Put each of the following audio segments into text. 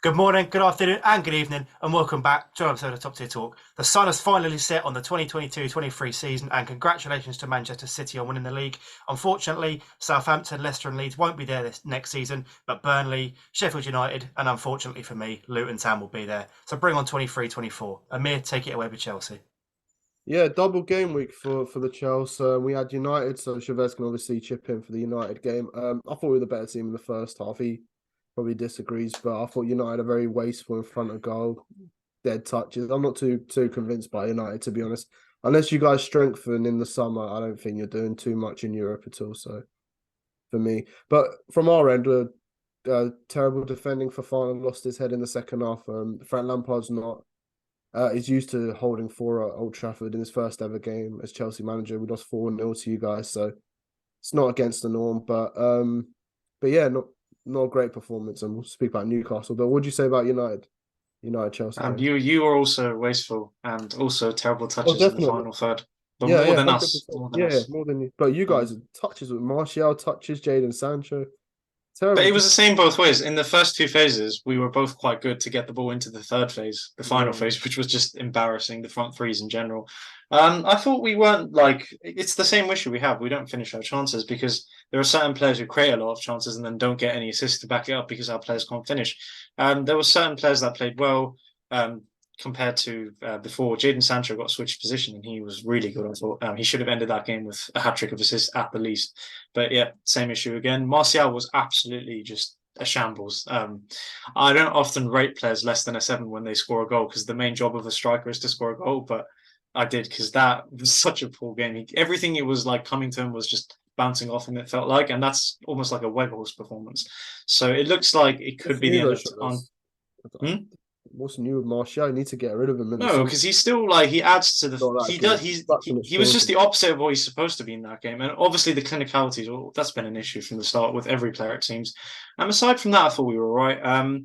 Good morning, good afternoon, and good evening, and welcome back to another episode of Top Tier Talk. The sun has finally set on the 2022-23 season, and congratulations to Manchester City on winning the league. Unfortunately, Southampton, Leicester, and Leeds won't be there this next season, but Burnley, Sheffield United, and unfortunately for me, Luton Town will be there. So bring on 23-24. Amir, take it away with Chelsea. Yeah, double game week for the Chelsea. We had United, so Chavez can obviously chip in for the United game. I thought we were the better team in the first half. He probably disagrees, but I thought United are very wasteful in front of goal, dead touches. I'm not too convinced by United, to be honest. Unless you guys strengthen in the summer, I don't think you're doing too much in Europe at all. So for me, but from our end, terrible defending. Fofana lost his head in the second half. Frank Lampard's not. He's used to holding four at Old Trafford in his first ever game as Chelsea manager. We lost 4-0 to you guys, so it's not against the norm. But yeah, not a great performance. And we'll speak about Newcastle. But what do you say about United Chelsea? And you were also wasteful and also terrible touches in the definitely. final third. But Yeah, more than 100%. us. More than Yeah, us. more than you. But you guys touches with Martial, touches Jadon Sancho. Terrible. But it was the same both ways. In the first two phases, we were both quite good to get the ball into the third phase, the final phase, which was just embarrassing, the front threes in general. I thought we weren't it's the same issue we have. We don't finish our chances because there are certain players who create a lot of chances and then don't get any assists to back it up because our players can't finish. There were certain players that played well. Compared to before, Jadon Sancho got switched position and he was really good. I thought he should have ended that game with a hat-trick of assists at the least. But yeah, same issue again. Martial was absolutely just a shambles. I don't often rate players less than a 7 when they score a goal because the main job of a striker is to score a goal, but I did because that was such a poor game. Everything it was like coming to him was just bouncing off him, it felt like, and that's almost like a Weghorst performance. So it looks like it could be the end of What's new with Martial? You need to get rid of him. No, because he's still he adds to the. He does. He was just the opposite of what he's supposed to be in that game, and obviously the clinicalities. Well, that's been an issue from the start with every player it seems. Aside from that, I thought we were all right.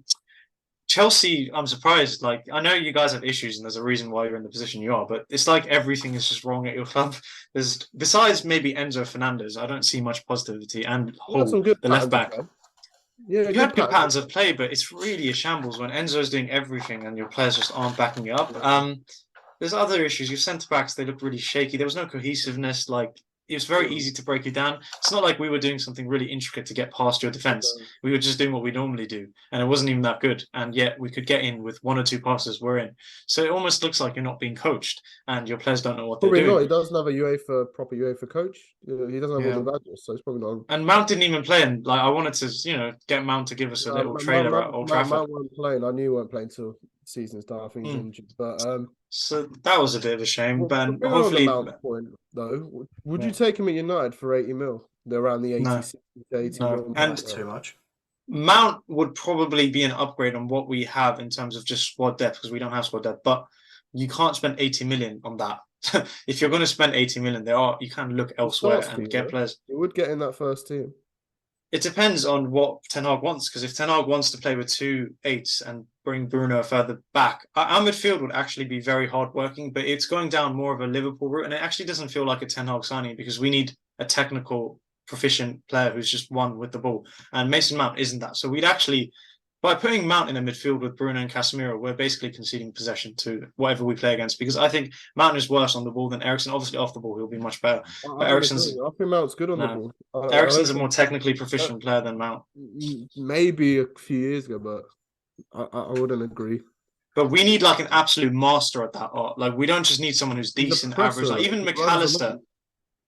Chelsea, I'm surprised. Like I know you guys have issues, and there's a reason why you're in the position you are, but it's like everything is just wrong at your club. There's besides maybe Enzo Fernandez, I don't see much positivity, and the left back. Yeah, you had good patterns of play, but it's really a shambles when Enzo's doing everything and your players just aren't backing it up. There's other issues. Your centre backs, they look really shaky. There was no cohesiveness. It was very easy to break it down. It's not like we were doing something really intricate to get past your defense. We were just doing what we normally do, and it wasn't even that good. And yet we could get in with 1 or 2 passes. We're in. So it almost looks like you're not being coached, and your players don't know what they're doing. Probably not. He doesn't have a proper UEFA coach. He doesn't have all the badges, so it's probably not. And Mount didn't even play. And I wanted to, get Mount to give us a little trailer at Old Trafford. Mount weren't playing. I knew he weren't playing till season's done. I think he's injured, but so that was a bit of a shame. But hopefully, point though, would you take him at United for 80 mil? They're around the 80 mil. And too much. Mount would probably be an upgrade on what we have in terms of just squad depth because we don't have squad depth. But you can't spend 80 million on that. If you're going to spend 80 million, you can look elsewhere and get players. You would get in that first team. It depends on what Ten Hag wants, because if Ten Hag wants to play with 2 8s and bring Bruno further back, our midfield would actually be very hard working, but it's going down more of a Liverpool route, and it actually doesn't feel like a Ten Hag signing because we need a technical, proficient player who's just one with the ball, and Mason Mount isn't that. So we'd actually, by putting Mount in a midfield with Bruno and Casemiro, we're basically conceding possession to whatever we play against because I think Mount is worse on the ball than Eriksen. Obviously, off the ball, he'll be much better. But I think Mount's good on the ball. Eriksen's a more technically proficient player than Mount. Maybe a few years ago, but I wouldn't agree. But we need an absolute master at that art. We don't just need someone who's decent, average. Even McAllister.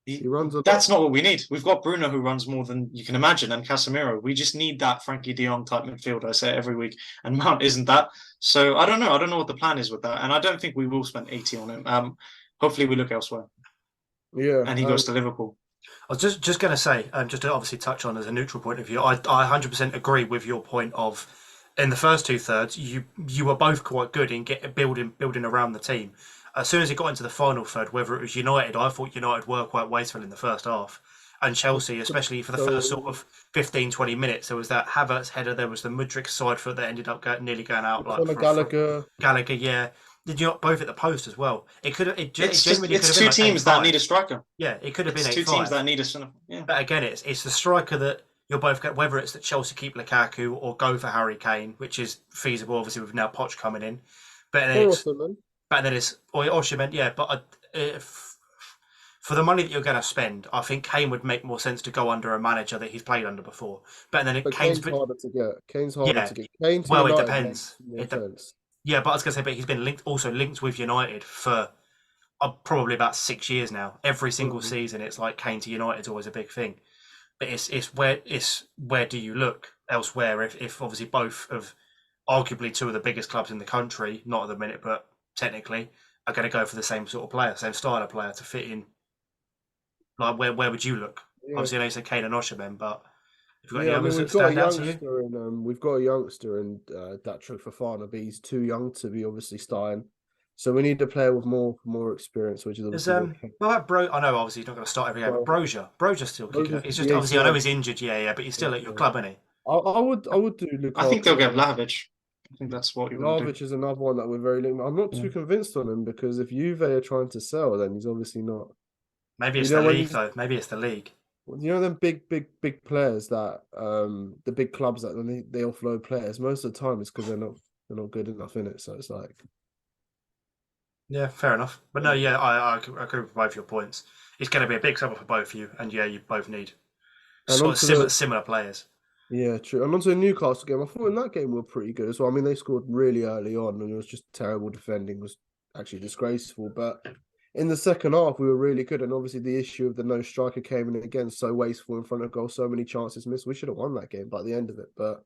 He runs. That's not what we need. We've got Bruno who runs more than you can imagine, and Casemiro. We just need that Frankie De Jong type midfield. I say it every week, and Mount isn't that. So I don't know. I don't know what the plan is with that, and I don't think we will spend 80 on him. Hopefully, we look elsewhere. Yeah, and he goes to Liverpool. I was just going to say, just to obviously touch on as a neutral point of view, I 100% agree with your point of in the first 2/3, you were both quite good in building around the team. As soon as it got into the final third, whether it was United, I thought United were quite wasteful in the first half. And Chelsea, especially for the first sort of 15, 20 minutes, there was that Havertz header, there was the Mudryk side foot that ended up nearly going out. Gallagher, yeah. Did you not both at the post as well? It could have. It's 2 teams that need a striker. Yeah, it could have been 2 teams that need a center. Yeah. But again, it's the striker that you're both whether it's that Chelsea keep Lukaku or go for Harry Kane, which is feasible, obviously with now Poch coming in. But then Or it's Osimhen. or Osimhen, yeah. But if, for the money that you're going to spend, I think Kane would make more sense to go under a manager that he's played under before. But then But Kane's Kane's harder to get. Kane's harder yeah. to get. Kane to Well, it United makes depends. more sense. Yeah, but I was going to say, but he's been linked with United for probably about 6 years now. Every single Mhm. season, it's like Kane to United is always a big thing. But it's where do you look elsewhere if obviously both of arguably two of the biggest clubs in the country, not at the minute, but technically, are going to go for the same sort of player, same style of player to fit in. Like where would you look? Yeah. Obviously, I know you said Kane and Osimhen, but have you got any Yeah, I mean others that we've got a stand out to you? youngster in Datro Fofana, but he's too young to be obviously starting. So we need a player with more experience, which is There's obviously what what about Bro? I know obviously he's not going to start every game, but well, Brozier still kicking it. Moses He's the just obviously I know ACL. he's injured, yeah, but he's still at your Yeah. club, isn't he? I would do I think they'll Lukaku. get Vlahovic. I think that's what you want to do. Vlahovic is another one that we're very linked. I'm not too convinced on him because if Juve are trying to sell, then he's obviously not. Maybe You it's the know when league though. Maybe it's the league. you know them big players that the big clubs that they offload players. Most of the time it's because they're not good enough in it. So it's like Yeah, fair enough. But no, yeah, I agree with both your points. It's going to be a big summer for both of you, and yeah, you both need and sort of onto the similar players. yeah true and onto the Newcastle game. I thought in that game we were pretty good as well. I mean they scored really early on and it was just terrible defending was actually disgraceful. But in the second half we were really good and obviously the issue of the no striker came in again so wasteful in front of goal, so many chances missed. We should have won that game by the end of it. But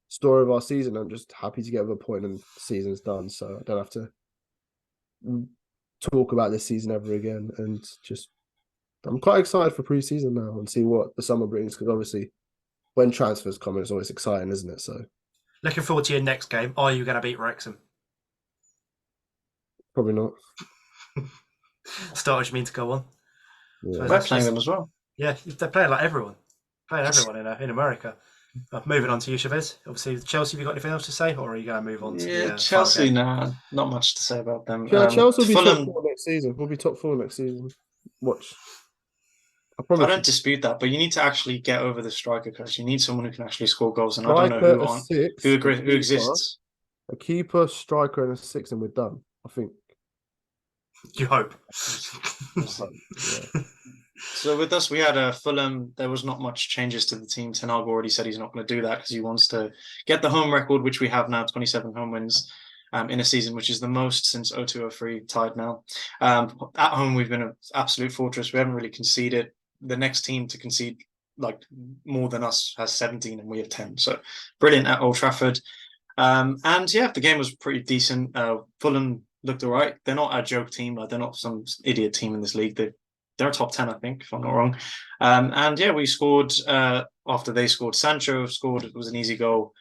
story of our season, I'm just happy to get over a point and the season's done, so I don't have to talk about this season ever again. And just I'm quite excited for pre-season now and see what the summer brings because obviously when transfers come, it's always exciting, isn't it? So Looking forward to your next game. Are you going to beat Wrexham? probably not. Starters mean to go on. Yeah. We're playing them as well. Yeah, they're playing like everyone. Playing everyone in America. Moving on to you, Chavez. Obviously, Chelsea, have you got anything else to say, or are you going to move on to the Chelsea, final game? nah, not much to say about them. Chelsea will be top Fulham, 4 next season. We'll be top 4 next season. Watch. I I promise don't you. dispute that, but you need to actually get over the striker curse. You need someone who can actually score goals, and I don't know Striker, who a on 6, who a keeper, exists. a keeper, striker, and a 6, and we're done. I think. You hope. Yeah. So with us, we had a Fulham. There was not much changes to the team. Ten Hag already said he's not going to do that because he wants to get the home record, which we have now, 27 home wins in a season, which is the most since 0203 tied now. At home, we've been an absolute fortress. We haven't really conceded. The next team to concede like more than us has 17 and we have 10. So brilliant at Old Trafford. And yeah, the game was pretty decent. Fulham looked all right. They're not a joke team. Like they're not some idiot team in this league. They're a top 10, I think, if I'm not wrong. And yeah, we scored after they scored. Sancho scored. It was an easy goal.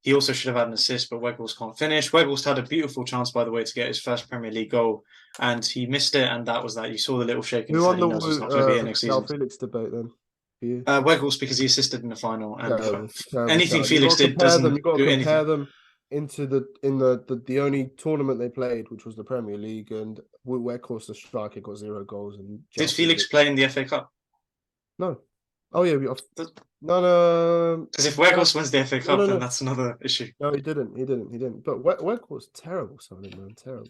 He also should have had an assist, but Weghorst can't finish. Weghorst had a beautiful chance, by the way, to get his first Premier League goal, and he missed it. And that was that. You saw the little shake in his Who head. won He knows he's not going to be here next Cal season. Felix debate then? For you? Weghorst because he assisted in the final, and Terrible, anything terrible. Felix did doesn't You got do to anything. compare them into the only tournament they played, which was the Premier League, and Weghorst the striker got 0 goals. And Did Chelsea Felix play in the FA Cup? No. Oh yeah, no. Because if Weghorst wins the FA Cup, no. then that's another issue. No, he didn't. But Weghorst terrible, something man, terrible.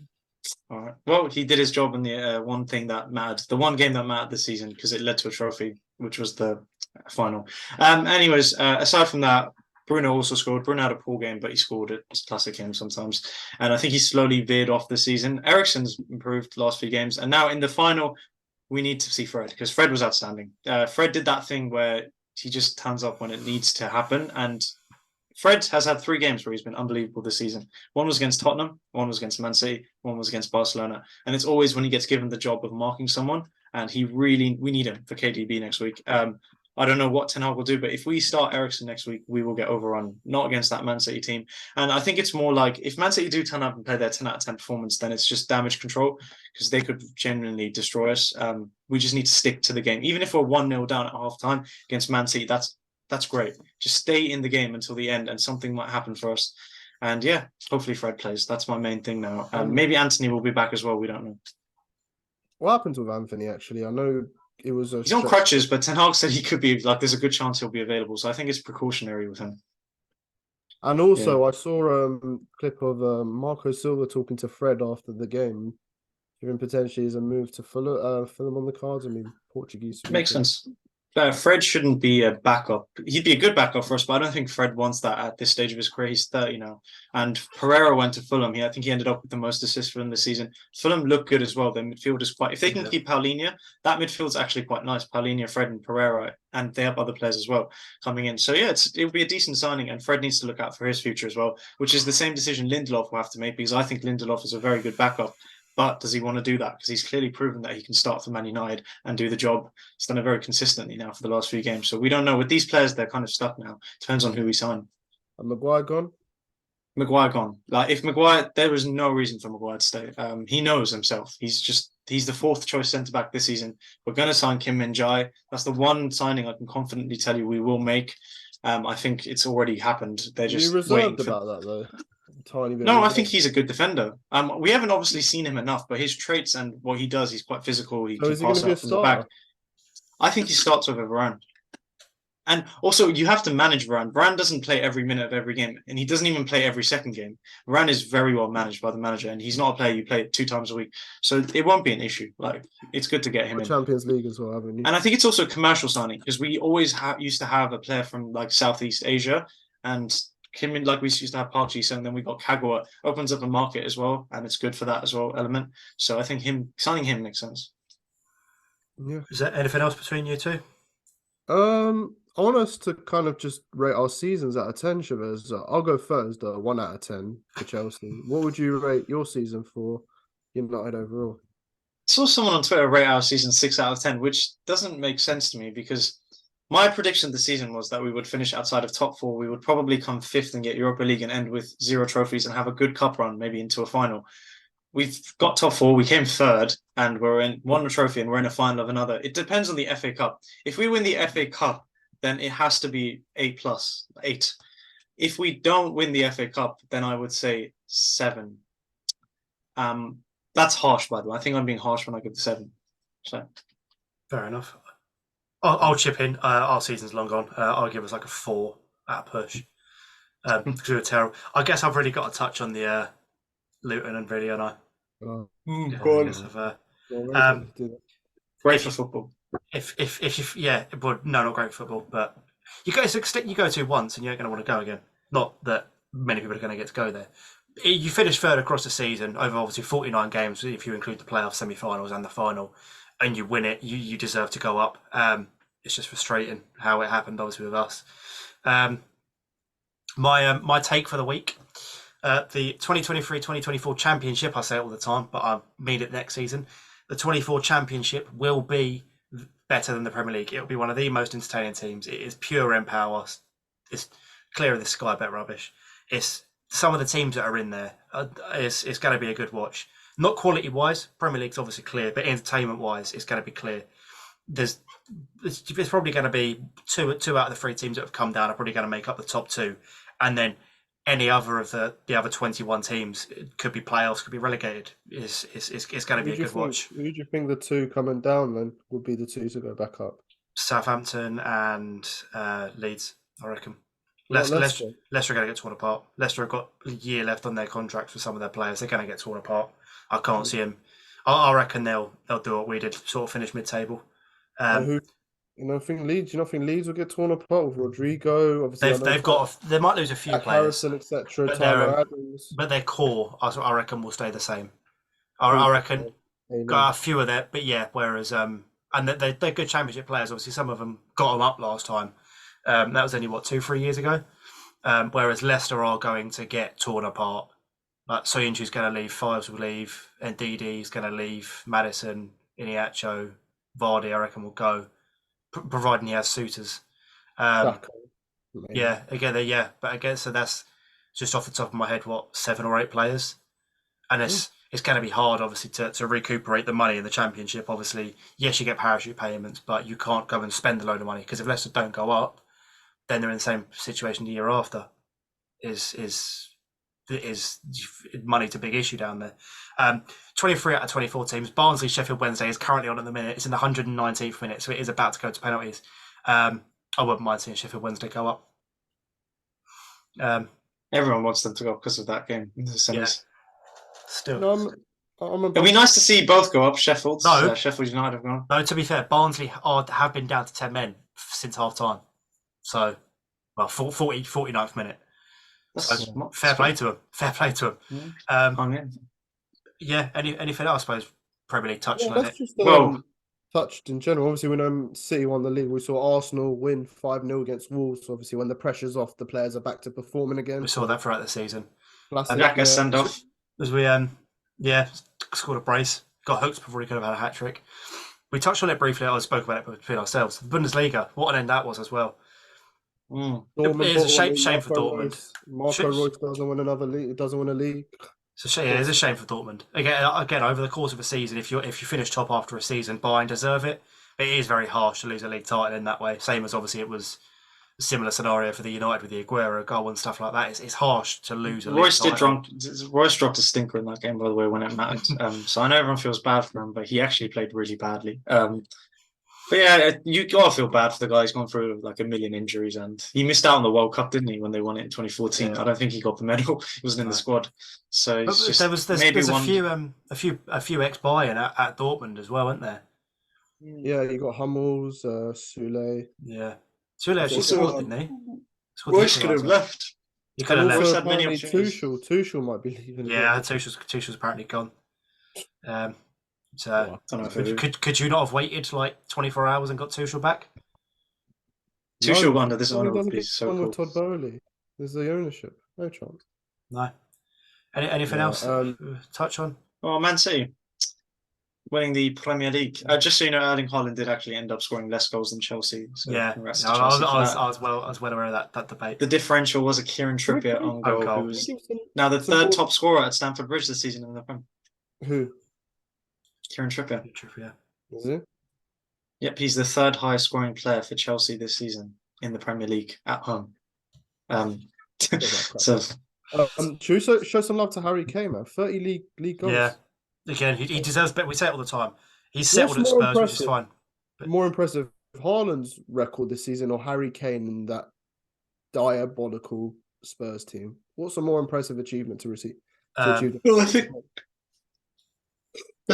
All right. Well, he did his job in the one thing that mattered, the one game that mattered this season, because it led to a trophy, which was the final. Anyways, aside from that, Bruno also scored. Bruno had a poor game, but he scored it. It's classic him sometimes. And I think he's slowly veered off this season. Eriksen's improved the last few games. And now in the final, we need to see Fred, because Fred was outstanding. Fred did that thing where he just turns up when it needs to happen. And Fred has had 3 games where he's been unbelievable this season. One was against Tottenham, one was against Man City, one was against Barcelona. And it's always when he gets given the job of marking someone, and we need him for KDB next week. I don't know what Ten Hag will do, but if we start Eriksen next week, we will get overrun, not against that Man City team. And I think it's more like if Man City do turn up and play their 10 out of 10 performance, then it's just damage control because they could genuinely destroy us. We just need to stick to the game. Even if we're 1-0 down at half time against Man City, that's great. Just stay in the game until the end and something might happen for us. And yeah, hopefully Fred plays. That's my main thing now. Maybe Anthony will be back as well. We don't know. What happens with Anthony, actually? I know it was a He's on stretch. crutches, but Ten Hag said he could be like. There's a good chance he'll be available, so I think it's precautionary with him. And also, I saw a clip of Marco Silva talking to Fred after the game, even potentially as a move to Fulham on the cards. I mean, Portuguese Makes speaking. sense. Fred shouldn't be a backup. He'd be a good backup for us, but I don't think Fred wants that at this stage of his career. He's 30 now. And Pereira went to Fulham. I think he ended up with the most assists for them this season. Fulham look good as well. Their midfield is quite. If they can keep Paulinho, that midfield's actually quite nice. Paulinho, Fred, and Pereira, and they have other players as well coming in. So yeah, it'll be a decent signing, and Fred needs to look out for his future as well, which is the same decision Lindelof will have to make because I think Lindelof is a very good backup. But does he want to do that? Because he's clearly proven that he can start for Man United and do the job. He's done it very consistently now for the last few games. So we don't know. With these players, they're kind of stuck now. Depends on who we sign. And Maguire gone. Maguire gone. Like if Maguire, there was no reason for Maguire to stay. He knows himself. He's the fourth choice centre back this season. We're going to sign Kim Min-jae. That's the one signing I can confidently tell you we will make. I think it's already happened. They're just You waiting reserved for. about that though. Tiny bit. No, I think he's a good defender. We haven't obviously seen him enough, but his traits and what he does, he's quite physical. He So can is he going pass to be a out from the back. starter? I think he starts over Varane. And also, you have to manage Varane. Varane doesn't play every minute of every game, and he doesn't even play every second game. Varane is very well managed by the manager, and he's not a player you play 2 times a week, so it won't be an issue. Like it's good to get him in. Champions League as well, haven't you? And I think it's also a commercial signing because we always used to have a player from like Southeast Asia, and Kim, like we used to have Park Ji-sung, and then we got Kagawa. Opens up a market as well, and it's good for that as well element. So I think signing him makes sense. Yeah. Is there anything else between you two? I want us to kind of just rate our seasons out of 10, Chavez. I'll go first, 1 out of 10 for Chelsea. What would you rate your season for United overall? Saw someone on Twitter rate our season 6 out of 10, which doesn't make sense to me because my prediction this season was that we would finish outside of top four. We would probably come fifth and get Europa League and end with 0 trophies and have a good cup run, maybe into a final. We've got top four. We came third and we're in one trophy and we're in a final of another. It depends on the FA Cup. If we win the FA Cup, then it has to be A+, 8. If we don't win the FA Cup, then I would say 7. That's harsh, by the way. I think I'm being harsh when I give the 7. So fair enough. I'll chip in. Our season's long gone. I'll give us like a 4 at a push because we were terrible. I guess I've really got to touch on the Luton and video, and I. Go on. Great for football. If well, no, not great for football, but you go to once and you ain't going to want to go again. Not that many people are going to get to go there. You finish third across the season over obviously 49 games if you include the playoff semi-finals and the final, and you win it. You deserve to go up. It's just frustrating how it happened, obviously with us. My take for the week. The 2023-2024 championship, I say it all the time, but I mean it next season. The 24 championship will be better than the Premier League. It'll be one of the most entertaining teams. It is pure empower. It's clear of the sky bet rubbish. It's some of the teams that are in there. It's going to be a good watch. Not quality wise, Premier League's obviously clear, but entertainment wise, it's going to be clear. There's probably going to be two out of the 3 teams that have come down are probably going to make up the top 2, and then any other of the other 21 teams, it could be playoffs, could be relegated. It's going to be a good watch. Who do you think the 2 coming down then would be the 2 to go back up? Southampton and Leeds, I reckon. Leicester are going to get torn apart. Leicester have got a year left on their contracts for some of their players. They're going to get torn apart. I can't see them. I reckon they'll do what we did, sort of finish mid-table. I think Leeds. You don't think Leeds will get torn apart with Rodrigo? Obviously, they might lose a few players, Harrison, etc. Tyler Adams, but their core, I reckon, will stay the same. I reckon got a few of that, but yeah. Whereas and they're good championship players. Obviously, some of them got them up last time. That was only 2-3 years ago. Whereas Leicester are going to get torn apart. Like Soyuncu's going to leave, Fives will leave, and Ndidi's going to leave, Madison, Iniacho, Vardy, I reckon will go, providing he has suitors. But again, so that's just off the top of my head, 7 or 8 players, and it's going to be hard, obviously, to recuperate the money in the championship. Obviously, yes, you get parachute payments, but you can't go and spend a load of money because if Leicester don't go up, then they're in the same situation the year after. Is is money to big issue down there. 23 out of 24 teams. Barnsley Sheffield Wednesday is currently on at the minute. It's in the 119th minute, so it is about to go to penalties. I wouldn't mind seeing Sheffield Wednesday go up. Everyone wants them to go because of that game in the semis. Yeah. Still, No, it'd be nice to see both go up. Sheffield United have gone. No, to be fair, Barnsley have been down to 10 men since half time. So, 49th minute. So, fair play to them. Fair play to them. Yeah. Anything else? I suppose Premier League touched on it. Just, touched in general. Obviously, when City won the league, we saw Arsenal win 5-0 against Wolves. So obviously, when the pressure's off, the players are back to performing again. We saw that throughout the season. Xhaka send off. As we scored a brace, got hooked before he could have had a hat trick. We touched on it briefly. I spoke about it between ourselves. The Bundesliga, what an end that was as well. It is a shame for Dortmund. Marco Reus doesn't win another league. Doesn't win a league. It's a shame for Dortmund. Again, over the course of a season, if you finish top after a season, Bayern deserve it. But it is very harsh to lose a league title in that way. Same as obviously it was a similar scenario for the United with the Aguero goal and stuff like that. It's harsh to lose a league title. Royce dropped a stinker in that game, by the way, when it mattered. So I know everyone feels bad for him, but he actually played really badly. But yeah, you gotta feel bad for the guy who's gone through like a million injuries, and he missed out on the World Cup, didn't he, when they won it in 2014? Yeah. I don't think he got the medal. He wasn't in the squad. So there's a few ex-Bayern at Dortmund as well, weren't there? Yeah, you got Hummels, Sule. Yeah, Sule actually scored, didn't he? Royce could have left. He could have left. Had many opportunities. Tuchel might be leaving. Yeah, Tuchel's apparently gone. So could you not have waited like 24 hours and got Tuchel back? Tuchel got under this honor would be so cool. Todd Bowley. There's the ownership. No chance. No. Anything else touch on? Well, Man City winning the Premier League. Just so you know, Erling Haaland did actually end up scoring less goals than Chelsea. So I was well aware of that debate. The differential was a Kieran Trippier on goal, who was now the third top scorer at Stamford Bridge this season in the Premier. Who? Kieran Trippier. Is it? Yep, he's the third highest scoring player for Chelsea this season in the Premier League at home. Should we show some love to Harry Kane, man? 30 league goals. Yeah. Again, he deserves better. We say it all the time. He's settled at Spurs, which is fine. But more impressive, Haaland's record this season or Harry Kane in that diabolical Spurs team? What's a more impressive achievement to achieve? I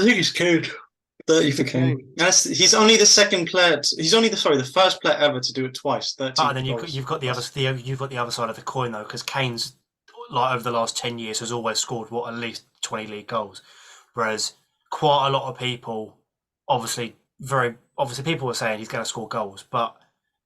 think he's Kane. 30 for Kane. He's only the second player. He's only the first player ever to do it twice. And then you've got the other side of the coin though, because Kane's like over the last 10 years has always scored at least 20 league goals, whereas quite a lot of people, obviously people were saying he's going to score goals, but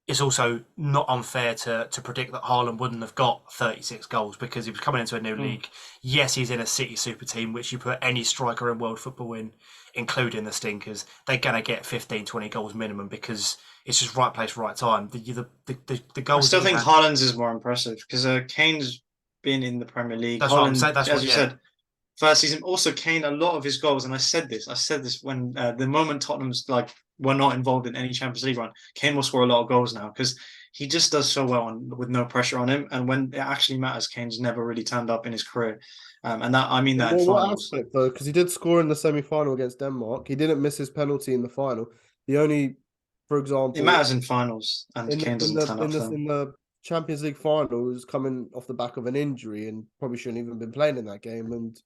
it's also not unfair to predict that Haaland wouldn't have got 36 goals because he was coming into a new league. Yes, he's in a City super team, which you put any striker in world football in, including the stinkers, they're going to get 15, 20 goals minimum because it's just right place, right time. The goals. I still think Haaland's is more impressive because Kane's been in the Premier League. That's Haaland, what you said. First season, also Kane, a lot of his goals, and I said this when the moment Tottenham's were not involved in any Champions League run, Kane will score a lot of goals now because he just does so well with no pressure on him. And when it actually matters, Kane's never really turned up in his career. And that I mean that in finals. Aspect, though, because he did score in the semi-final against Denmark. He didn't miss his penalty in the final. The only, for example, it matters in finals, and Kane doesn't turn up. In the Champions League final, he was coming off the back of an injury and probably shouldn't even been playing in that game. And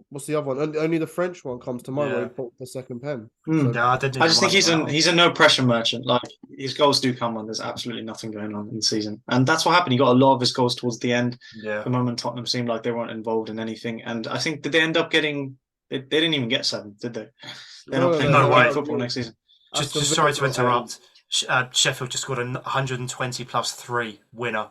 what's the other one? Only the French one comes to mind where he put the second pen. I just think he's a no pressure merchant. Like his goals do come when there's absolutely nothing going on in the season, and that's what happened. He got a lot of his goals towards the end. The moment Tottenham seemed like they weren't involved in anything, and I think did they end up getting? They didn't even get 7, did they? They're not playing football next season. Just sorry to interrupt. Sheffield just scored a 120 plus 3 winner.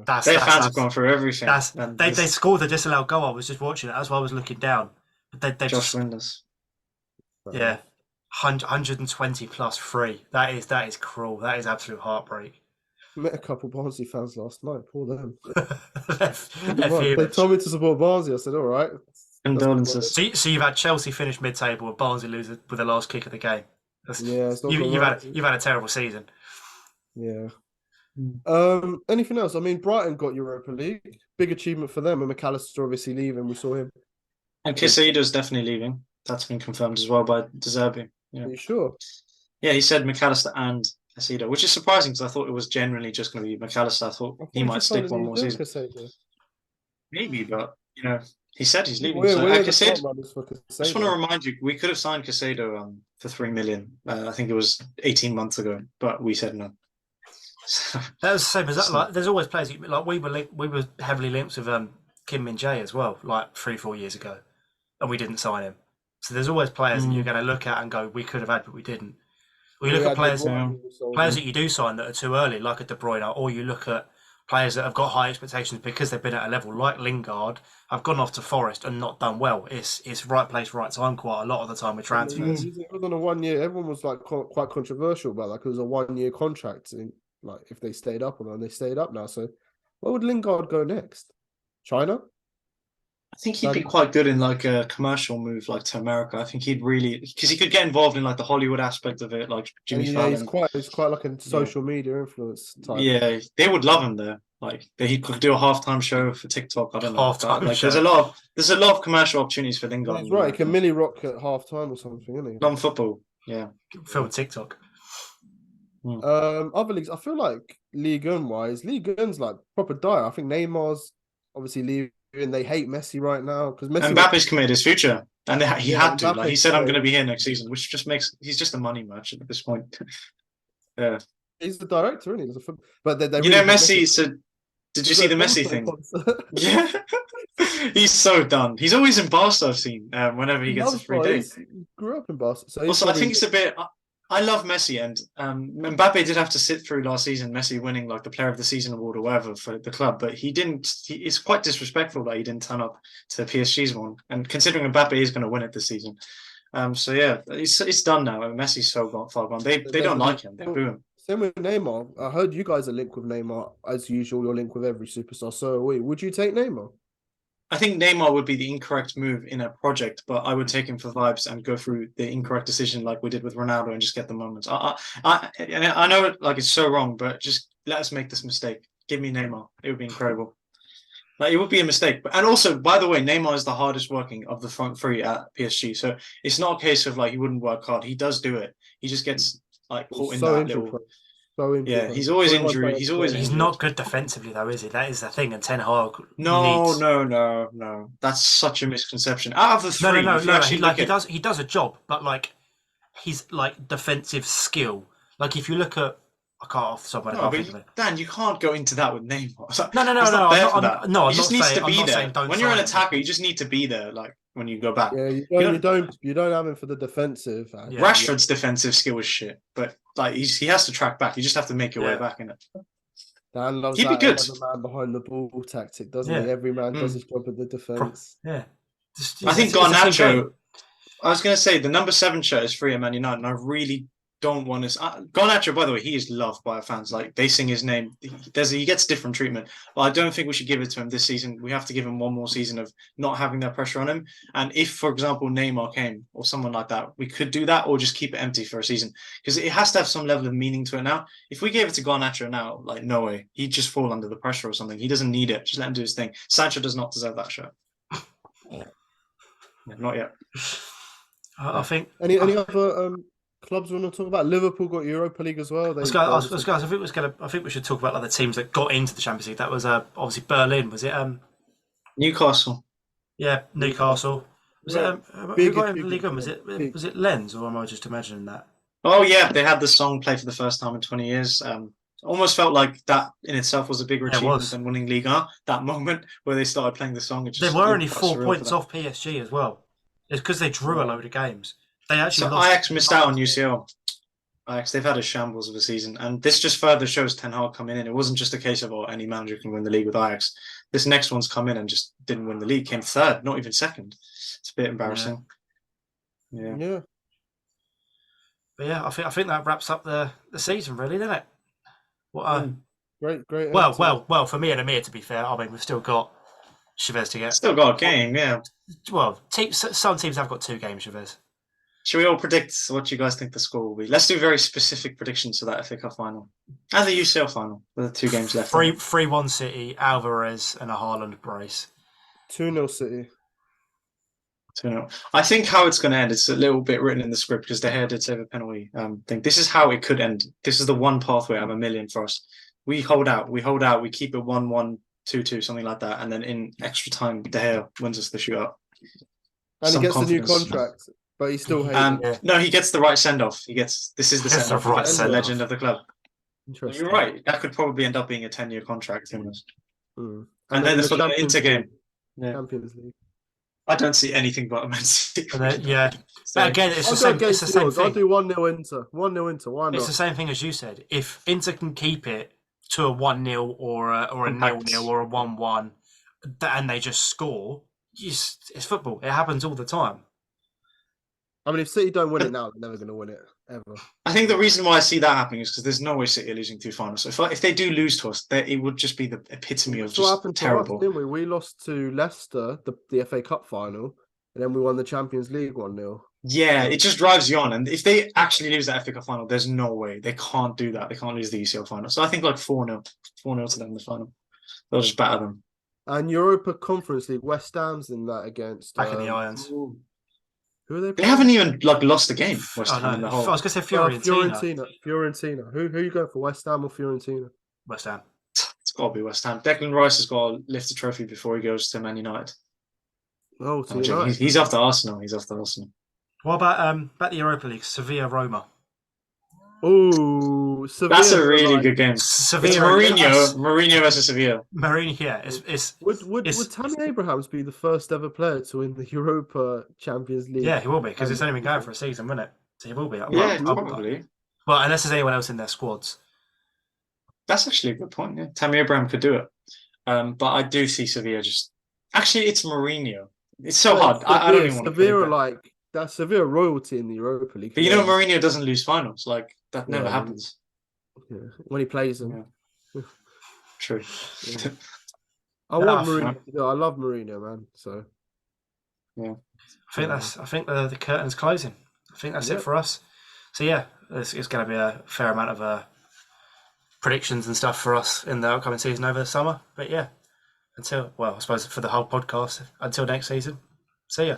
Their fans have gone through everything. They scored the disallowed goal. I was just watching it. That's why I was looking down. But they Josh Winders. Yeah, 120 plus 3. That is cruel. That is absolute heartbreak. Met a couple Barnsley fans last night. Poor them. They told me to support Barnsley. I said, all right. Condolences. So you've had Chelsea finish mid-table and Barnsley lose with the last kick of the game. It's not you've had a terrible season. Yeah. Anything else? I mean, Brighton got Europa League. Big achievement for them. And McAllister obviously leaving. We saw him. And Caicedo's definitely leaving. That's been confirmed as well by De Zerbi. Yeah, Are you sure? yeah. He said McAllister and Caicedo, which is surprising because I thought it was generally just going to be McAllister. I thought I thought he he might just signed stick a one new more deal, season. Caicedo. Maybe, but he said he's leaving. We're So we're the Caicedo, front runners for I just want to Caicedo. remind you, we could have signed Caicedo for 3 million. I think it was 18 months ago, but we said no. That was the same as that. So- Like, there's always players like we were heavily linked with Kim Min Jae as well, like 3-4 years ago, and we didn't sign him. So there's always players that you're going to look at and go, we could have had, but we didn't. Or you We look at had players Eduardo sold players him. that you do sign that are too early, like a De Bruyne, or you look at players that have got high expectations because they've been at a level, like Lingard, have gone off to Forest and not done well. It's right place, right time quite a lot of the time with I mean, transfers. it was on a 1 year. Everyone was like quite controversial about that. 'Cause it was a 1 year contract. And, like if they stayed up or not, and they stayed up now. So where would Lingard go next? China? I think he'd be quite good in like a commercial move, like to America. I think he'd really because he could get involved in like the Hollywood aspect of it, like Jimmy And yeah, Fallon. he's quite like a Yeah. social media influence type. Yeah, they would love him there. Like he could do a halftime show for TikTok. I don't know. Halftime Like show. there's a lot of commercial opportunities for And Lingard. he's in right. He can America. milli rock at half time or something, isn't he? Non-football. Yeah. Film TikTok. Other leagues, I feel like League One wise, League One's like proper dire. I think Neymar's obviously leaving. They hate Messi right now because Messi. Mbappe's committed his future, and he Yeah, had to. Like he Mbappe's said, I'm going to great. be here next season, which just makes he's just a money merchant at this point. Yeah. He's the director, isn't he? But they You really know, hate Messi. So did you see the Messi thing? Yeah. He's so done. He's always in Barca, I've seen, whenever he He gets a loves free Barca. day. He grew up in Barca, so he's Also, I probably think it's a bit. I love Messi, and Mbappe did have to sit through last season, Messi winning like the Player of the Season award or whatever for the club, but he didn't. It's quite disrespectful that he didn't turn up to PSG's one, and considering Mbappe is going to win it this season. So yeah, it's done now. Messi's so far gone. They don't like him. They boo him. Same with Neymar. I heard you guys are linked with Neymar as usual. You're linked with every superstar. So are we. Would you take Neymar? I think Neymar would be the incorrect move in a project, but I would take him for vibes and go through the incorrect decision like we did with Ronaldo and just get the moments. I know like it's so wrong, but just let us make this mistake. Give me Neymar. It would be incredible. Like it would be a mistake. And also, by the way, Neymar is the hardest working of the front three at PSG. So it's not a case of like he wouldn't work hard. He does do it. He just gets like caught in that little. Yeah, he's always injured. He's not good defensively though, is he? That is the thing. And Ten Hag No. That's such a misconception. Out of the three, no. He he does a job, but like his like defensive skill. Like if you look at, I can't off the top of my head. Dan, you can't go into that with Neymar. No. I'm not saying don't. When you're an attacker, you just need to be there. Like when you go back. Yeah, you don't have him for the defensive. Yeah, Rashford's defensive skill is shit, but like he has to track back. You just have to make your way back in it. Dan loves He'd that be good. Man behind the ball tactic, doesn't he? Every man does his job at the defense. Yeah, I think Garnacho. I was going to say the number 7 shirt is free at Man United, and I really don't want to. Garnacho, by the way, he is loved by our fans. Like they sing his name. He gets different treatment, but I don't think we should give it to him this season. We have to give him one more season of not having that pressure on him. And if, for example, Neymar came or someone like that, we could do that, or just keep it empty for a season because it has to have some level of meaning to it now. If we gave it to Garnacho now, like no way, he'd just fall under the pressure or something. He doesn't need it. Just let him do his thing. Sancho does not deserve that shirt. Yeah, not yet. I think any other clubs we want to talk about? Liverpool got Europa League as well. I think we should talk about like the teams that got into the Champions League. That was obviously Berlin. Was it Newcastle? Yeah, Newcastle. Was it who got into the League? Was it Lens, or am I just imagining that? Oh yeah, they had the song play for the first time in 20 years. Almost felt like that in itself was a bigger achievement than winning Ligue 1. That moment where they started playing the song. They were only 4 points off PSG as well. It's because they drew a load of games. They actually lost. Ajax missed out on UCL. Ajax, they've had a shambles of a season, and this just further shows Ten Hag coming in. It wasn't just a case of any manager can win the league with Ajax. This next one's come in and just didn't win the league. Came third, not even second. It's a bit embarrassing. Yeah. But yeah, I think that wraps up the season, really, doesn't it? What great. Well, for me and Amir, to be fair, I mean we've still got Chavez to get. Still got a game, yeah. Well, some teams have got 2 games, Chavez. Should we all predict what you guys think the score will be? Let's do very specific predictions for that FA Cup final and the UCL final. There are 2 games left. 3-1 City, Alvarez, and a Haaland brace. 2-0 City. 2-0. I think how it's going to end, it's a little bit written in the script because De Gea did save a penalty. Thing. This is how it could end. This is the one pathway out of a million for us. We hold out, we keep it 1-1, 2-2, something like that, and then in extra time, De Gea wins us the shootout. And he gets a new contract, but he's still hating. No, he gets the right send off. This is the send off. Right the legend of the club. Interesting. You're right. That could probably end up being a 10-year contract. And then for the Inter game, Champions League. I don't see anything but a Man City. Yeah. But again, it's the same thing. I'll do 1-0 Inter. 1-0 Inter. Why not? It's the same thing as you said. If Inter can keep it to a 1-0 or a 0-0 or a 1-1, and they just score, it's football. It happens all the time. I mean, if City don't win it now, they're never going to win it, ever. I think the reason why I see that happening is because there's no way City are losing 2 finals. So if they do lose to us, it would just be the epitome of just terrible. To us, didn't we? We lost to Leicester, the FA Cup final, and then we won the Champions League 1-0. Yeah, it just drives you on. And if they actually lose that FA Cup final, there's no way. They can't do that. They can't lose the UCL final. So I think like 4-0. 4-0 to them in the final. They'll just batter them. And Europa Conference League, West Ham's in that against... Back in the Irons. Who are they playing? They haven't even lost a game. West Ham in the whole. I was going to say Fiorentina. Fiorentina. Who are you going for, West Ham or Fiorentina? West Ham. It's got to be West Ham. Declan Rice has got to lift the trophy before he goes to Man United. Oh, to United. He's after Arsenal. What about the Europa League? Sevilla Roma. Oh, Sevilla. That's a really good game. Sevilla, it's Mourinho versus Sevilla. Mourinho, yeah. Would Tammy Abrahams be the first ever player to win the Europa Champions League? Yeah, he will be because it's only been going for a season, won't it? So he will be. Probably. Well, unless there's anyone else in their squads. That's actually a good point. Yeah, Tammy Abraham could do it. But I do see Sevilla just. Actually, it's Mourinho. It's so hard. I don't even want to. Sevilla that's Sevilla royalty in the Europa League. But Mourinho doesn't lose finals. Like that never happens. Yeah. When he plays them. Yeah. True. Yeah. I want Mourinho. I love Mourinho, man. So. Yeah. I think the curtain's closing. I think that's it for us. So yeah, it's going to be a fair amount of predictions and stuff for us in the upcoming season over the summer. But yeah, I suppose for the whole podcast, until next season, see ya.